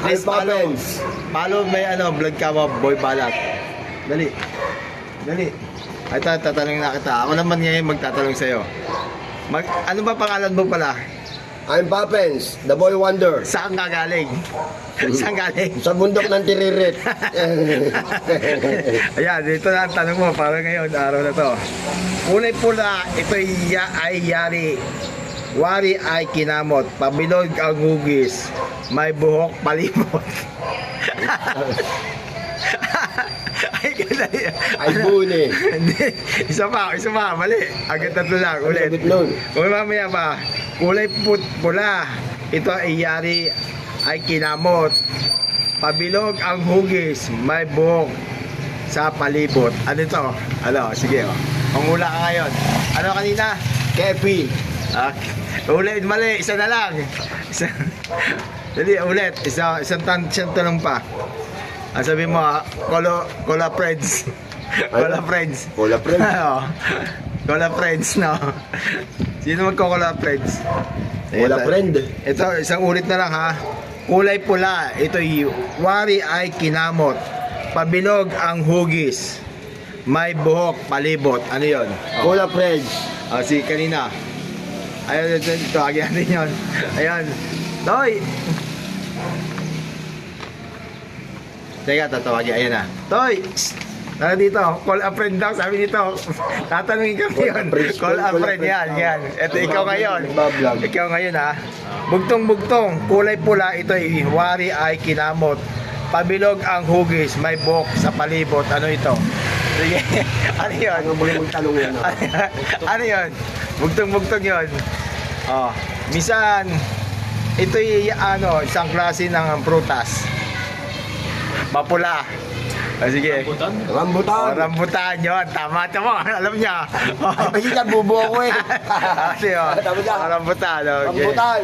Please follow. Follow may vlog ka mo, Boy Balat. Dali. Dali. Ito, tatanungin na kita. Ako naman ngayon magtatanong sa'yo. Ano ba pangalan mo pala? I'm Papens, the boy wonder. Saan ka galing? Saan galing? Sa bundok ng Tiririt. Ayan, dito na ang tanong mo para ngayon, araw na to. Kulay pula, ito ay yari. Wari ay kinamot. Pabilog ang hugis. May buhok palibot. Ay, ganda yan. Ay buni. Hindi. Isa pa, mali. Agad tatlo lang, ulit. Kung mamaya pa, kulay pula, ito ay yari, ay kinamot. Pabilog ang hugis, may buhok sa palibot. Ano ito? Ano? Sige, oh. Pangula ka ngayon. Ano kanina? Kepi. Ulit, mali. Isa na lang. Dali, ulit. Isang tanong pa. Ang sabi mo, Cola Friends. Cola Friends. Cola Friends? Oo. Cola Friends, no? Sino magko-Cola Friends? Cola Friend. Ito, isang ulit na lang, ha? Kulay pula. Ito'y wari ay kinamot. Pabilog ang hugis. May buhok palibot. Ano yun? Cola Friends. Si kanina. Ayun, ito. Agyan natin yun. Ayun. Toy! Teka, tatawagin. Ayan na. Toy! Tara dito. Call a friend daw. Sabi dito. Tatanungin kami yun. Call a friend. Yan. Ito, ikaw ngayon. Ikaw ngayon, ha. Bugtong-bugtong. Kulay pula. Ito'y wari ay kinamot. Pabilog ang hugis. May buhok sa palibot. Ano ito? Sige. Ano yun? Ano mo yung magtalong yan? Ano yun? Bugtong-bugtong yun. Oh. Misan, ito'y isang klase ng prutas. Mapula. Sige. Rambutan. Rambutan yun. Tama mo. Alam niya. Ay, kasi bubo ko eh. Kasi rambutan. Okay. Rambutan.